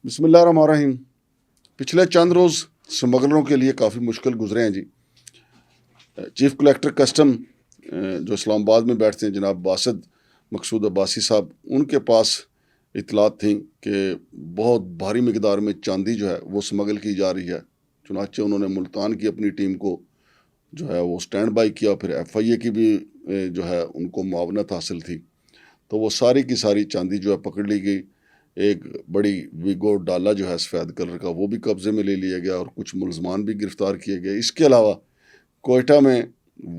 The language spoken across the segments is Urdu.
بسم اللہ الرحمن الرحیم. پچھلے چند روز سمگلروں کے لیے کافی مشکل گزرے ہیں جی. چیف کلیکٹر کسٹم جو اسلام آباد میں بیٹھتے ہیں جناب باسط مقصود عباسی صاحب، ان کے پاس اطلاعات تھیں کہ بہت بھاری مقدار میں چاندی جو ہے وہ سمگل کی جا رہی ہے. چنانچہ انہوں نے ملتان کی اپنی ٹیم کو جو ہے وہ سٹینڈ بائی کیا. پھر ایف آئی اے کی بھی جو ہے ان کو معاونت حاصل تھی، تو وہ ساری کی ساری چاندی جو ہے پکڑ لی گئی. ایک بڑی ویگو ڈالا جو ہے سفید کلر کا، وہ بھی قبضے میں لے لیا گیا اور کچھ ملزمان بھی گرفتار کیے گئے. اس کے علاوہ کوئٹہ میں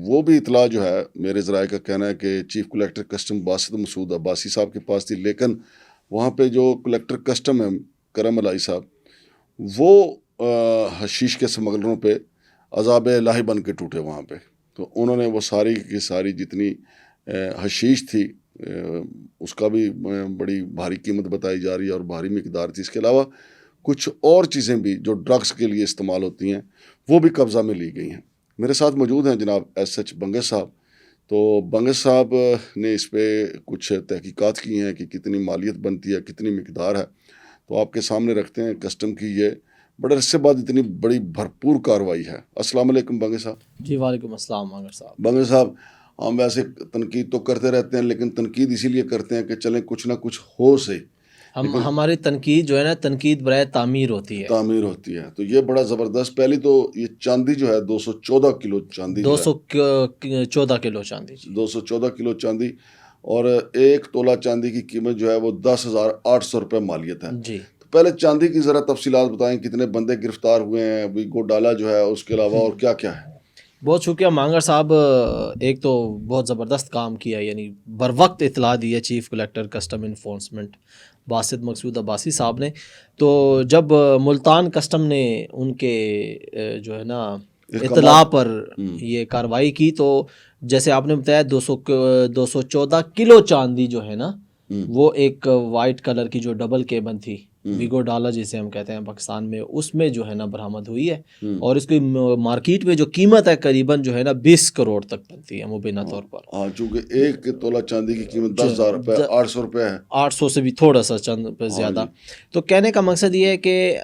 وہ بھی اطلاع جو ہے میرے ذرائع کا کہنا ہے کہ چیف کلیکٹر کسٹم باسط مسعود عباسی صاحب کے پاس تھی، لیکن وہاں پہ جو کلیکٹر کسٹم ہے کرم الہی صاحب، وہ حشیش کے سمگلروں پہ عذاب الہی بن کے ٹوٹے وہاں پہ. تو انہوں نے وہ ساری کی ساری جتنی حشیش تھی اس کا بھی بڑی بھاری قیمت بتائی جا رہی ہے اور بھاری مقدار تھی. اس کے علاوہ کچھ اور چیزیں بھی جو ڈرگس کے لیے استعمال ہوتی ہیں وہ بھی قبضہ میں لی گئی ہیں. میرے ساتھ موجود ہیں جناب ایس ایچ بنگس صاحب. تو بنگس صاحب نے اس پہ کچھ تحقیقات کی ہیں کہ کتنی مالیت بنتی ہے، کتنی مقدار ہے. تو آپ کے سامنے رکھتے ہیں کسٹم کی یہ بڑے عرصے بعد اتنی بڑی بھرپور کارروائی ہے. السلام علیکم بنگس صاحب. جی وعلیکم السلام مانگر صاحب. بنگس صاحب، ہم ویسے تنقید تو کرتے رہتے ہیں، لیکن تنقید اسی لیے کرتے ہیں کہ چلیں کچھ نہ کچھ ہو سے. ہماری تنقید جو ہے نا، تنقید برائے تعمیر ہوتی ہے. تو یہ بڑا زبردست. پہلی تو یہ چاندی جو ہے 214 کلو چاندی، 214 کلو چاندی. 214 کلو چاندی، اور ایک تولہ چاندی کی قیمت جو ہے وہ 10,800 روپے مالیت ہے. جی تو پہلے چاندی کی ذرا تفصیلات بتائیں، کتنے بندے گرفتار ہوئے ہیں، ویگو ڈالا جو ہے اس کے علاوہ اور کیا کیا ہے. بہت شکریہ مانگر صاحب. ایک تو بہت زبردست کام کیا، یعنی بر وقت اطلاع دی ہے chief collector custom enforcement Basit Maqsood Abbasi صاحب نے. تو جب ملتان کسٹم نے ان کے جو ہے نا اطلاع پر یہ کارروائی کی، تو جیسے آپ نے بتایا 214 کلو چاندی جو ہے نا، وہ ایک وائٹ کلر کی جو ڈبل کیبن تھی، ویگو ڈالا جسے ہم کہتے ہیں پاکستان میں، اس میں جو ہے نا برآمد ہوئی ہے. اور اس کی مارکیٹ میں جو قیمت ہے قریباً جو ہے نا 20 کروڑ تک بنتی ہے مبینہ طور پر. ہاں، چونکہ ایک تولہ چاندی کی قیمت 10,000 روپے 800 روپے ہے، 800 سے بھی تھوڑا سا چند زیادہ. تو کہنے کا مقصد یہ ہے کہ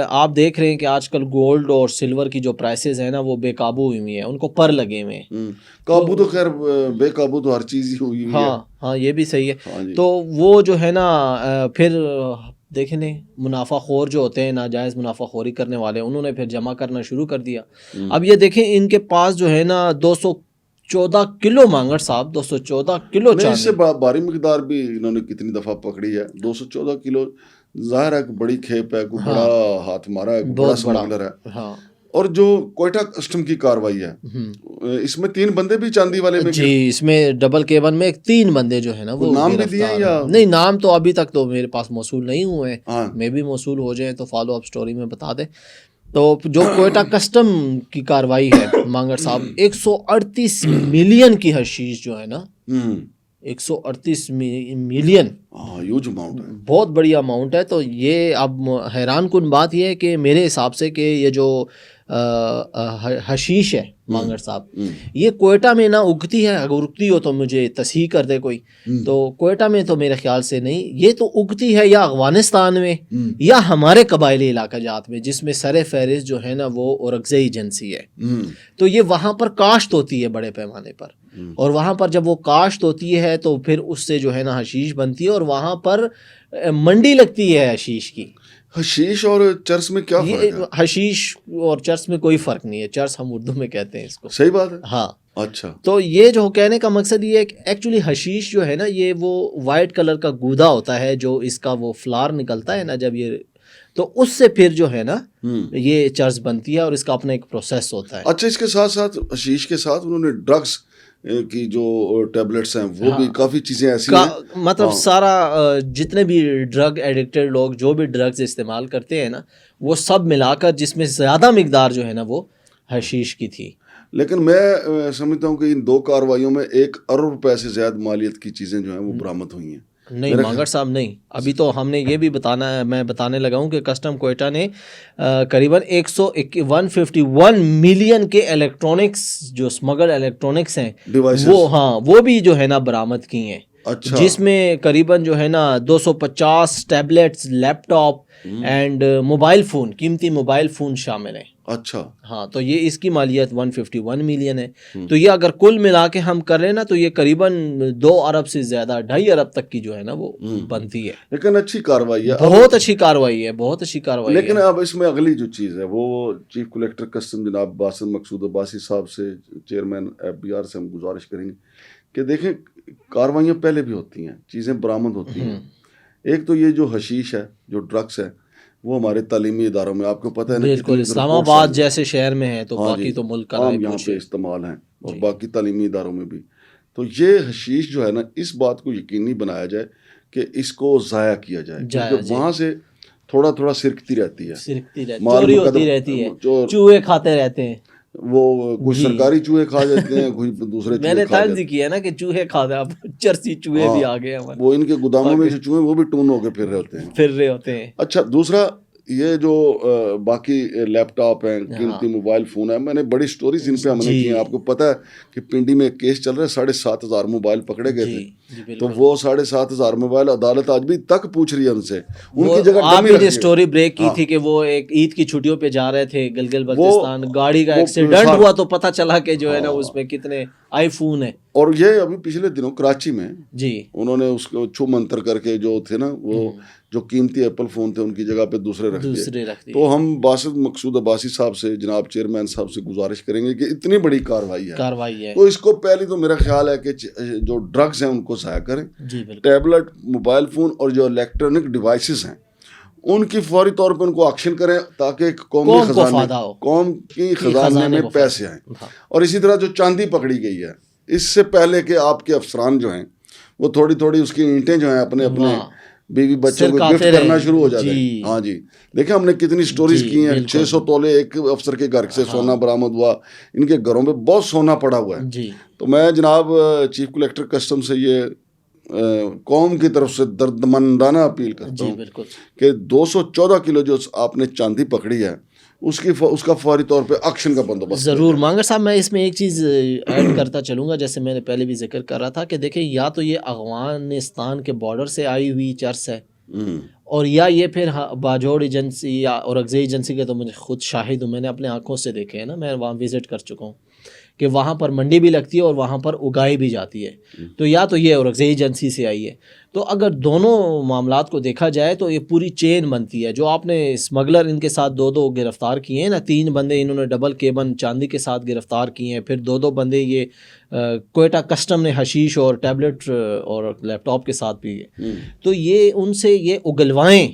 آپ دیکھ رہے ہیں کہ آج کل گولڈ اور سلور کی جو پرائسز ہیں نا، وہ بے قابو ہوئی ہیں، ان کو پر لگے ہوئے ہیں. قابو تو خیر بے قابو تو ہر چیز ہی ہوئی ہے. ہاں یہ بھی صحیح ہے. تو وہ جو ہے نا پھر دیکھیں منافع خور جو ہوتے ہیں، ناجائز منافع خوری کرنے والے، انہوں نے پھر جمع کرنا شروع کر دیا. اب یہ دیکھیں ان کے پاس جو ہے نا 214 کلو مانگر صاحب، 214 کلو چاندی. اس سے بھاری مقدار بھی انہوں نے کتنی دفعہ پکڑی ہے. 214 کلو ظاہر ہے کہ بڑی کھیپ ہے، کوئی بڑا ہاتھ مارا ہے، بڑا سمگلر ہے. ہاں. اور جو کوئٹہ کسٹم کی کارروائی ہے، اس میں 3 بندے بھی چاندی والے میں. جی، اس میں ڈبل کیبن میں 3 بندے جو ہے نا وہ نام بھی دیے یا نہیں؟ نام تو ابھی تک تو میرے پاس موصول نہیں ہوئے ہیں. میں بھی موصول ہو جائیں تو فالو اپ سٹوری میں بتا دیں. تو جو کوئٹہ کسٹم کی کارروائی ہے مانگر صاحب، 138 ملین کی حشیش جو ہے نا، 138 ملین، ہیوج اماؤنٹ ہے، بہت بڑی اماؤنٹ ہے. تو یہ اب حیران کن بات یہ ہے کہ میرے حساب سے کہ یہ جو حشیش ہے مانگر صاحب، یہ کوئٹہ میں نہ اگتی ہے. اگر اگتی ہو تو مجھے تصحیح کر دے کوئی. تو کوئٹہ میں تو میرے خیال سے نہیں، یہ تو اگتی ہے یا افغانستان میں یا ہمارے قبائلی علاقہ جات میں، جس میں سر فہرست جو ہے نا وہ اورکزئی ایجنسی ہے. تو یہ وہاں پر کاشت ہوتی ہے بڑے پیمانے پر، اور وہاں پر جب وہ کاشت ہوتی ہے تو پھر اس سے جو ہے نا حشیش بنتی ہے، اور وہاں پر منڈی لگتی ہے حشیش کی. حشیش اور چرس میں کیا فرق ہے؟ حشیش اور چرس میں کوئی فرق نہیں ہے. چرس ہم اردو میں کہتے ہیں اس کو. صحیح بات ہے. ہاں. اچھا. تو یہ جو کہنے کا مقصد یہ ہے کہ ایکچولی حشیش جو ہے نا، یہ وہ وائٹ کلر کا گودا ہوتا ہے جو اس کا وہ فلار نکلتا ہے نا جب یہ، تو اس سے پھر جو ہے نا یہ چرس بنتی ہے، اور اس کا اپنا ایک پروسیس ہوتا ہے. اچھا، اس کے ساتھ ساتھ حشیش کے ساتھ انہوں نے ڈرگس کی جو ٹیبلٹس ہیں وہ بھی کافی چیزیں ایسی ہیں، مطلب سارا جتنے بھی ڈرگ ایڈکٹڈ لوگ جو بھی ڈرگز استعمال کرتے ہیں نا، وہ سب ملا کر، جس میں زیادہ مقدار جو ہے نا وہ حشیش کی تھی. لیکن میں سمجھتا ہوں کہ ان 2 کارروائیوں میں 1 ارب روپے سے زیادہ مالیت کی چیزیں جو ہیں وہ برآمد ہوئی ہیں. نہیں مانگر صاحب، نہیں. ابھی تو ہم نے یہ بھی بتانا ہے، میں بتانے لگا ہوں کہ کسٹم کوئٹہ نے قریباً 151 ملین کے الیکٹرانکس، جو اسمگل الیکٹرانکس ہیں، وہ بھی جو ہے نا برآمد کی ہیں. اچھا جس میں قریباً جو ہے نا 250 tablets, laptop and mobile phone, قیمتی موبائل فون شامل ہیں. اچھا ہاں تو یہ اس کی مالیت 151 ملین ہے. تو یہ اگر کل ملا کے ہم کر لیں نا تو یہ قریباً 2 ارب سے زیادہ، 2.5 ارب تک کی جو ہے نا وہ بنتی ہے. لیکن اچھی کارروائی ہے، بہت اچھی کارروائی ہے، بہت اچھی کارروائی ہے. لیکن اب اس میں اگلی جو چیز ہے وہ چیف کلیکٹر کسٹم جناب باسط مقصود عباسی صاحب سے، چیئرمین FBR سے ہم گزارش کریں گے کہ دیکھیں کارروائیاں پہلے بھی ہوتی ہیں، چیزیں برآمد ہوتی ہیں. ایک تو یہ جو حشیش ہے، جو ڈرگس ہے، وہ ہمارے تعلیمی اداروں میں آپ کو پتہ ہے نا، بالکل اسلام آباد جیسے شہر میں ہے تو باقی تو ملک کا عام یہاں پہ استعمال ہیں، اور باقی تعلیمی اداروں میں بھی. تو یہ حشیش جو ہے نا، اس بات کو یقینی بنایا جائے کہ اس کو ضائع کیا جائے، کیونکہ وہاں سے تھوڑا تھوڑا سرکتی رہتی ہے، چوری ہوتی رہتی ہے، چوہے کھاتے رہتے ہیں. وہ کچھ سرکاری چوہے کھا جاتے ہیں، کچھ دوسرے میں نے طرز کیا نا کہ چوہے کھاتے ہیں، اب چرسی چوہے بھی آ گئے ہمارے، وہ ان کے گوداموں میں جو چوہے وہ بھی ٹون ہو کے پھر رہے ہوتے ہیں. اچھا دوسرا یہ جو باقی لیپ ٹاپ ہیں، قیمتی موبائل فون ہیں، میں نے بڑی سٹوریز ان پہ ہم نے کی ہیں. آپ کو پتہ ہے کہ پنڈی میں ایک کیس چل رہا ہے، 7,500 موبائل پکڑے گئے تھے. تو وہ 7,500 موبائل عدالت آج بھی تک پوچھ رہی ہے ان سے، ان کی جگہ آپ نے اسٹوری بریک کی تھی کہ وہ ایک عید کی چھٹیوں پہ جا رہے تھے گلگل بلتستان، گاڑی کا ایکسیڈنٹ ہوا تو پتہ چلا کہ جو ہے نا اس میں کتنے آئی فون ہیں. اور یہ ابھی پچھلے دنوں کراچی میں جی انہوں نے اس کو چھو منتر کر کے جو تھے نا، وہ جو قیمتی ایپل فون تھے ان کی جگہ پہ دوسرے رکھ دیے. تو ہم باسط مقصود عباسی صاحب سے، جناب چیئرمین صاحب سے گزارش کریں گے کہ اتنی بڑی کارروائی ہے تو اس کو پہلی تو میرا خیال ہے کہ جو ڈرگز ہیں ان کو ضائع کریں، ٹیبلٹ، موبائل فون اور جو الیکٹرانک ڈیوائسز ہیں ان کی فوری طور پہ ان کو آکشن کریں تاکہ قوم کی خزانے میں پیسے آئیں. اور اسی طرح جو چاندی پکڑی گئی ہے، اس سے پہلے کہ آپ کے افسران جو ہیں وہ تھوڑی تھوڑی اس کی اینٹیں جو ہیں اپنے بیوی بچوں کو گفٹ کرنا شروع ہو جاتے ہیں. ہاں جی دیکھیں ہم نے کتنی سٹوریز کی ہیں، 600 تولے ایک افسر کے گھر سے سونا برآمد ہوا، ان کے گھروں میں بہت سونا پڑا ہوا ہے. تو میں جناب چیف کلیکٹر کسٹم سے یہ قوم کی طرف سے دردمندانہ اپیل کرتا ہوں کہ 214 کلو جو آپ نے چاندی پکڑی ہے اس کا فوری طور پہ ایکشن کا بندوبست ضرور. مانگر صاحب میں اس میں ایک چیز ایڈ کرتا چلوں گا، جیسے میں نے پہلے بھی ذکر کر رہا تھا کہ دیکھیں یا تو یہ افغانستان کے بارڈر سے آئی ہوئی چرس ہے، اور یا یہ پھر باجوڑ ایجنسی یا اورکزئی ایجنسی کے، تو مجھے خود شاہد ہوں، میں نے اپنے آنکھوں سے دیکھے ہیں نا، میں وہاں وزٹ کر چکا ہوں کہ وہاں پر منڈی بھی لگتی ہے اور وہاں پر اگائی بھی جاتی ہے. تو یا تو یہ اورکزئی ایجنسی سے آئی ہے. تو اگر دونوں معاملات کو دیکھا جائے تو یہ پوری چین بنتی ہے. جو آپ نے اسمگلر ان کے ساتھ 2 گرفتار کیے ہیں نا، 3 بندے انہوں نے ڈبل کیبن چاندی کے ساتھ گرفتار کیے ہیں، پھر 2 بندے یہ کوئٹہ کسٹم نے حشیش اور ٹیبلٹ اور لیپ ٹاپ کے ساتھ بھی ہے. تو یہ ان سے یہ اگلوائیں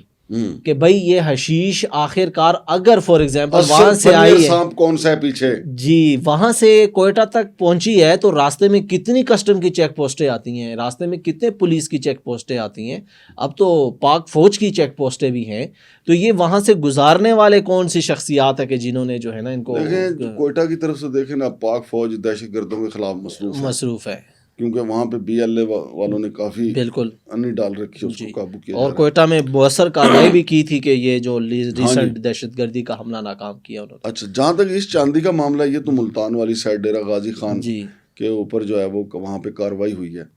کہ بھائی یہ حشیش آخر کار اگر فار ایگزامپل وہاں سے آئی ہے، کون سا ہے پیچھے، جی وہاں سے کوئٹہ تک پہنچی ہے تو راستے میں کتنی کسٹم کی چیک پوسٹیں آتی ہیں، راستے میں کتنے پولیس کی چیک پوسٹیں آتی ہیں، اب تو پاک فوج کی چیک پوسٹیں بھی ہیں. تو یہ وہاں سے گزارنے والے کون سی شخصیات ہے کہ جنہوں نے جو ہے نا ان کو دیکھیں کوئٹہ کی طرف سے دیکھیں نا، پاک فوج دہشت گردوں کے خلاف مصروف ہے، کیونکہ وہاں پہ BLA والوں نے کافی بالکل انی ڈال رکھی، اس کو قابو کیا، اور کوئٹہ میں مؤثر کارروائی بھی کی تھی کہ یہ جو ریسنٹ دہشت گردی کا حملہ ناکام کیا انہوں نے. اچھا جہاں تک اس چاندی کا معاملہ، یہ تو ملتان والی سائڈ ڈیرہ غازی خان کے اوپر جو ہے وہ وہاں پہ کارروائی ہوئی ہے.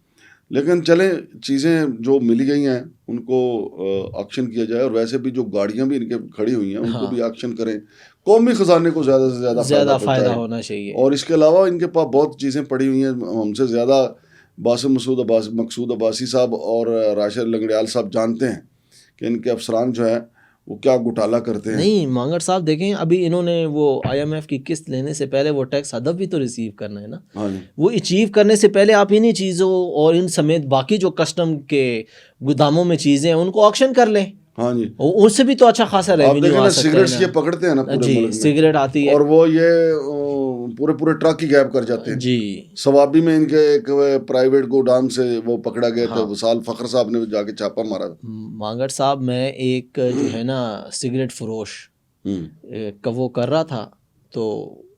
لیکن چلیں چیزیں جو ملی گئی ہیں ان کو ایکشن کیا جائے، اور ویسے بھی جو گاڑیاں بھی ان کے کھڑی ہوئی ہیں ان کو بھی ایکشن کریں، قومی خزانے کو زیادہ سے زیادہ فائدہ ہونا چاہیے. اور اس کے علاوہ ان کے پاس بہت چیزیں پڑی ہوئی ہیں، ہم سے زیادہ باسط مقصود عباسی صاحب اور راشد لنگڑیال صاحب جانتے ہیں کہ ان کے افسران جو ہے وہ کیا گھوٹالا کرتے ہیں. نہیں مانگڑ صاحب دیکھیں، ابھی انہوں نے وہ IMF کی قسط لینے سے پہلے وہ ٹیکس ہدف بھی تو ریسیو کرنا ہے نا، وہ اچیو کرنے سے پہلے آپ انہی چیزوں اور ان سمیت باقی جو کسٹم کے گوداموں میں چیزیں ہیں ان کو آکشن کر لیں. ہاں جی، ان سے بھی تو اچھا خاصا ریونیو آ سکتا ہے. سگریٹس یہ پکڑتے ہیں نا پورے ملک میں، سگریٹ آتی ہے اور وہ یہ پورے ٹرک ہی غائب کر جاتے ہیں. جی سوابی میں ان کے ایک پرائیویٹ گودام سے وہ پکڑا گیا تھا، وصال فخر صاحب نے جا کے چھاپا مارا. مانگڑ صاحب میں ایک جو ہے نا سگریٹ فروش کا وہ کر رہا تھا، تو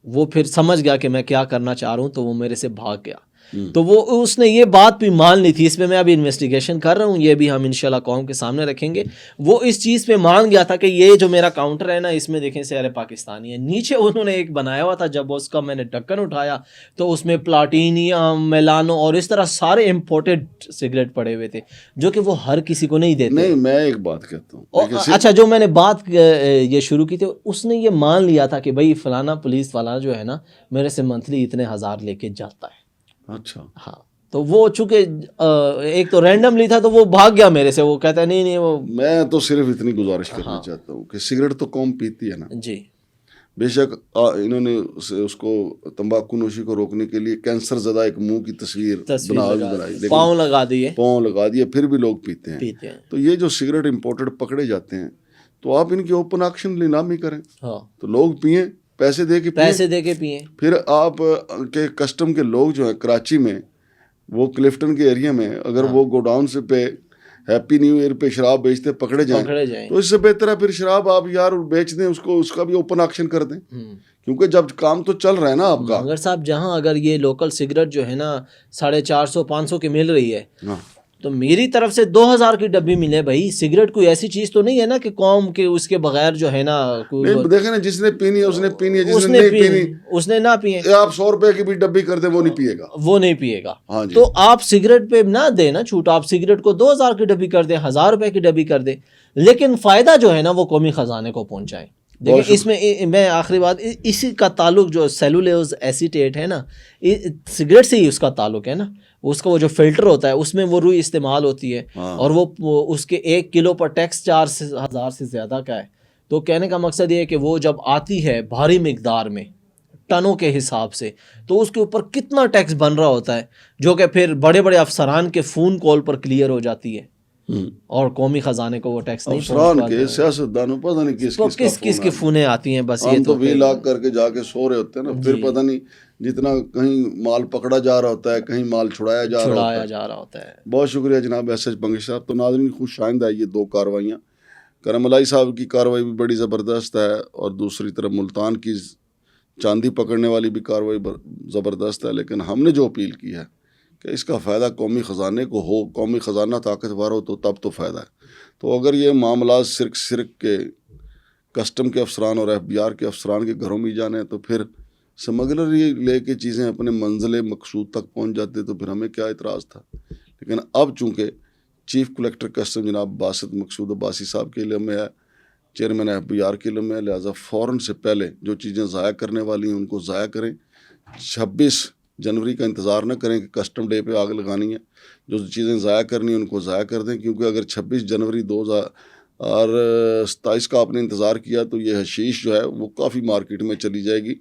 وہ پھر سمجھ گیا کہ میں کیا کرنا چاہ رہا ہوں، تو وہ میرے سے بھاگ گیا. تو وہ اس نے یہ بات بھی مان لی تھی. اس پہ میں ابھی انویسٹیگیشن کر رہا ہوں, یہ بھی ہم انشاءاللہ قوم کے سامنے رکھیں گے. وہ اس چیز پہ مان گیا تھا کہ یہ جو میرا کاؤنٹر ہے نا, اس میں دیکھیں سیارے پاکستانی ہے. نیچے انہوں نے ایک بنایا ہوا تھا, جب اس کا میں نے ڈھکن اٹھایا تو اس میں پلاٹینیم, میلانو اور اس طرح سارے امپورٹڈ سگریٹ پڑے ہوئے تھے, جو کہ وہ ہر کسی کو نہیں دیتے. نہیں, میں ایک بات کہتا ہوں. اچھا, جو میں نے بات یہ شروع کی تھی, اس نے یہ مان لیا تھا کہ بھائی فلانا پولیس والا جو ہے نا میرے سے منتھلی اتنے ہزار لے کے جاتا ہے. اچھا, ہاں, تو وہ چونکہ ایک تو رینڈملی تھا تو وہ بھاگ گیا میرے سے. وہ کہتا ہے نہیں وہ. میں تو صرف اتنی گزارش کرنا چاہتا ہوں کہ سگریٹ تو قوم پیتی ہے نا جی, بے شک. انہوں نے اس کو تمباکو نوشی کو روکنے کے لیے کینسر زدہ ایک منہ کی تصویر بنائی, پاؤں لگا دیے, پھر بھی لوگ پیتے ہیں. تو یہ جو سگریٹ امپورٹڈ پکڑے جاتے ہیں تو آپ ان کی اوپن آکشن نیلامی کریں, تو لوگ پئیں, پیسے دے کے پئیں. پھر آپ کے کسٹم کے لوگ جو ہیں کراچی میں, وہ کلفٹن کے ایریا میں, اگر وہ گوڈاؤن سے پہ ہیپی نیو ایئر پہ شراب بیچتے پکڑے جائیں تو اس سے بہتر ہے پھر شراب آپ یار بیچ دیں, اس کا بھی اوپن آکشن کر دیں, کیونکہ جب کام تو چل رہا ہے نا آپ کا. اگر صاحب جہاں اگر یہ لوکل سگریٹ جو ہے نا 450-500 کی مل رہی ہے, تو میری طرف سے 2000 کی ڈبی ملے بھائی. سگریٹ کوئی ایسی چیز تو نہیں ہے نا کہ قوم کے اس کے بغیر جو ہے نا. دیکھیں نا, جس نے پینی ہے اس نے پینی ہے, جس نے نہیں پینی اس نے نہ پیے. آپ 100 روپے کی بھی ڈبی کر دیں, وہ نہیں پیے گا. تو آپ سگریٹ پہ نہ دیں نا چھوٹ, آپ سگریٹ کو 2000 کی ڈبی کر دیں, 1000 روپے کی ڈبی کر دیں, لیکن فائدہ جو ہے نا وہ قومی خزانے کو پہنچائیں. دیکھیں اس میں آخری بات, اسی کا تعلق جو سیلولیوز ایسیٹیٹ ہے نا, سگریٹ سے ہی اس کا تعلق ہے نا. اس کا وہ جو فلٹر ہوتا ہے اس میں وہ روئی استعمال ہوتی ہے, اور وہ اس کے 1 کلو پر ٹیکس 4000 سے زیادہ کا ہے. تو کہنے کا مقصد یہ ہے کہ وہ جب آتی ہے بھاری مقدار میں ٹنوں کے حساب سے, تو اس کے اوپر کتنا ٹیکس بن رہا ہوتا ہے, جو کہ پھر بڑے بڑے افسران کے فون کال پر کلیئر ہو جاتی ہے, اور قومی خزانے کو وہ ٹیکس نہیں افسران کے سیاستدانوں پتہ نہیں کس کی فونیں آتی ہیں. بس یہ تو 20 لاکھ کر کے جا کے سو رہے ہوتے ہیں نا, پھر پتہ نہیں جتنا کہیں مال پکڑا جا رہا ہوتا ہے, کہیں مال چھڑایا جا رہا ہوتا ہے. بہت شکریہ جناب ایس ایچ بنگش صاحب. تو ناظرین خوش آئندہ ہے یہ 2 کارروائیاں. کرم الائی صاحب کی کارروائی بھی بڑی زبردست ہے, اور دوسری طرف ملتان کی چاندی پکڑنے والی بھی کارروائی زبردست ہے. لیکن ہم نے جو اپیل کی ہے کہ اس کا فائدہ قومی خزانے کو ہو, قومی خزانہ طاقتور ہو, تو تب تو فائدہ ہے. تو اگر یہ معاملات صرف کے کسٹم کے افسران اور FBI کے افسران کے گھروں میں جانے ہیں, تو پھر سمگلر یہ لے کے چیزیں اپنے منزل مقصود تک پہنچ جاتے, تو پھر ہمیں کیا اعتراض تھا. لیکن اب چونکہ چیف کلیکٹر کسٹم جناب باسط مقصود عباسی صاحب کے علم میں ہے, چیئرمین FBI کے علم میں ہے, لہٰذا فوراً سے پہلے جو چیزیں ضائع کرنے والی ہیں ان کو ضائع کریں. 26 جنوری کا انتظار نہ کریں کہ کسٹم ڈے پہ آگ لگانی ہے. جو چیزیں ضائع کرنی ہیں ان کو ضائع کر دیں, کیونکہ اگر 26 جنوری 2027 کا آپ نے انتظار کیا تو یہ حشیش جو ہے وہ کافی مارکیٹ میں چلی جائے گی,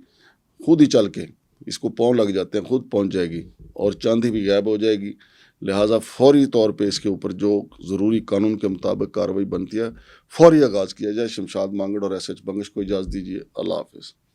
خود ہی چل کے, اس کو پاؤں لگ جاتے ہیں, خود پہنچ جائے گی, اور چاندی بھی غائب ہو جائے گی. لہٰذا فوری طور پہ اس کے اوپر جو ضروری قانون کے مطابق کارروائی بنتی ہے فوری آغاز کیا جائے. شمشاد مانگڑ اور ایس ایچ بنگش کو اجازت دیجیے. اللہ حافظ.